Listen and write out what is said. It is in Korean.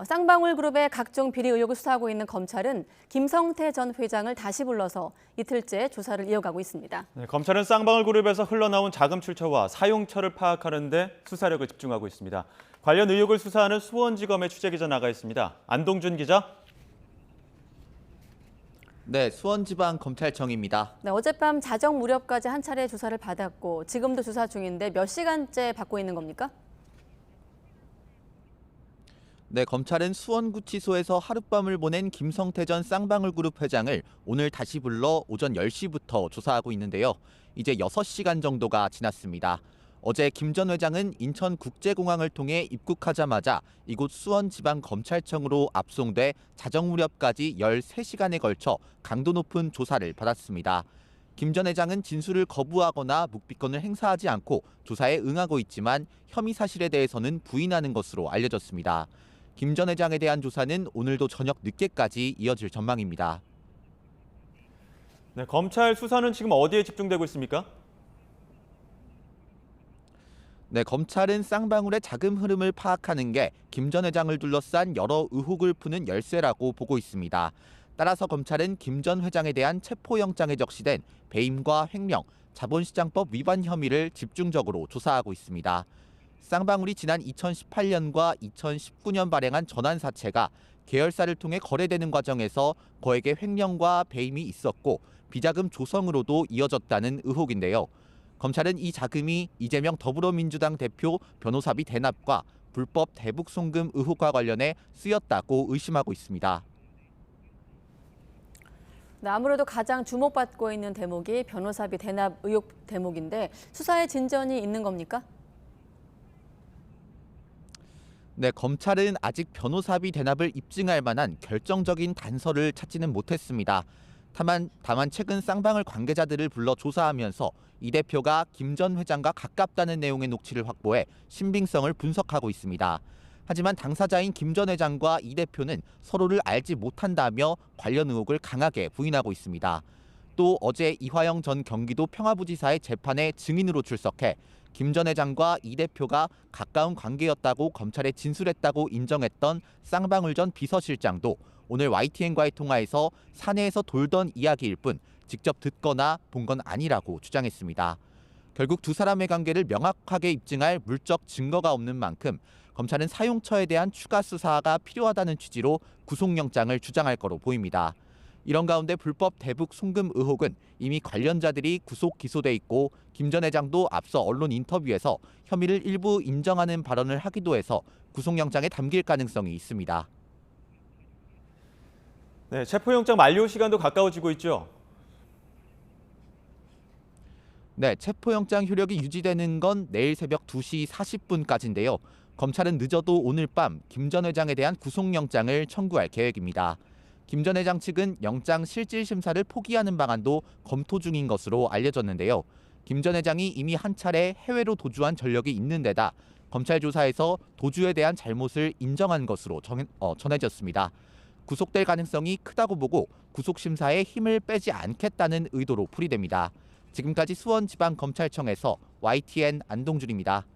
쌍방울 그룹의 각종 비리 의혹을 수사하고 있는 검찰은 김성태 전 회장을 다시 불러서 이틀째 조사를 이어가고 있습니다. 네, 검찰은 쌍방울 그룹에서 흘러나온 자금 출처와 사용처를 파악하는 데 수사력을 집중하고 있습니다. 관련 의혹을 수사하는 수원지검에 취재기자 나가 있습니다. 안동준 기자. 네, 수원지방검찰청입니다. 네, 어젯밤 자정 무렵까지 한 차례 조사를 받았고 지금도 조사 중인데 몇 시간째 받고 있는 겁니까? 네, 검찰은 수원구치소에서 하룻밤을 보낸 김성태 전 쌍방울 그룹 회장을 오늘 다시 불러 오전 10시부터 조사하고 있는데요. 이제 6시간 정도가 지났습니다. 어제 김 전 회장은 인천국제공항을 통해 입국하자마자 이곳 수원지방검찰청으로 압송돼 자정 무렵까지 13시간에 걸쳐 강도 높은 조사를 받았습니다. 김 전 회장은 진술을 거부하거나 묵비권을 행사하지 않고 조사에 응하고 있지만 혐의 사실에 대해서는 부인하는 것으로 알려졌습니다. 김 전 회장에 대한 조사는 오늘도 저녁 늦게까지 이어질 전망입니다. 네, 검찰 수사는 지금 어디에 집중되고 있습니까? 네, 검찰은 쌍방울의 자금 흐름을 파악하는 게 김 전 회장을 둘러싼 여러 의혹을 푸는 열쇠라고 보고 있습니다. 따라서 검찰은 김 전 회장에 대한 체포영장에 적시된 배임과 횡령, 자본시장법 위반 혐의를 집중적으로 조사하고 있습니다. 쌍방울이 지난 2018년과 2019년 발행한 전환사채가 계열사를 통해 거래되는 과정에서 거액의 횡령과 배임이 있었고 비자금 조성으로도 이어졌다는 의혹인데요. 검찰은 이 자금이 이재명 더불어민주당 대표 변호사비 대납과 불법 대북 송금 의혹과 관련해 쓰였다고 의심하고 있습니다. 네, 아무래도 가장 주목받고 있는 대목이 변호사비 대납 의혹 대목인데 수사에 진전이 있는 겁니까? 네, 검찰은 아직 변호사비 대납을 입증할 만한 결정적인 단서를 찾지는 못했습니다. 다만 최근 쌍방울 관계자들을 불러 조사하면서 이 대표가 김 전 회장과 가깝다는 내용의 녹취를 확보해 신빙성을 분석하고 있습니다. 하지만 당사자인 김 전 회장과 이 대표는 서로를 알지 못한다며 관련 의혹을 강하게 부인하고 있습니다. 또 어제 이화영 전 경기도 평화부지사의 재판에 증인으로 출석해 김 전 회장과 이 대표가 가까운 관계였다고 검찰에 진술했다고 인정했던 쌍방울 전 비서실장도 오늘 YTN과의 통화에서 사내에서 돌던 이야기일 뿐 직접 듣거나 본 건 아니라고 주장했습니다. 결국 두 사람의 관계를 명확하게 입증할 물적 증거가 없는 만큼 검찰은 사용처에 대한 추가 수사가 필요하다는 취지로 구속영장을 주장할 거로 보입니다. 이런 가운데 불법 대북 송금 의혹은 이미 관련자들이 구속 기소돼 있고 김 전 회장도 앞서 언론 인터뷰에서 혐의를 일부 인정하는 발언을 하기도 해서 구속영장에 담길 가능성이 있습니다. 네, 체포영장 만료 시간도 가까워지고 있죠. 네, 체포영장 효력이 유지되는 건 내일 새벽 2시 40분까지인데요. 검찰은 늦어도 오늘 밤 김 전 회장에 대한 구속영장을 청구할 계획입니다. 김 전 회장 측은 영장 실질 심사를 포기하는 방안도 검토 중인 것으로 알려졌는데요. 김 전 회장이 이미 한 차례 해외로 도주한 전력이 있는 데다 검찰 조사에서 도주에 대한 잘못을 인정한 것으로 전해졌습니다. 구속될 가능성이 크다고 보고 구속 심사에 힘을 빼지 않겠다는 의도로 풀이됩니다. 지금까지 수원지방검찰청에서 YTN 안동준입니다.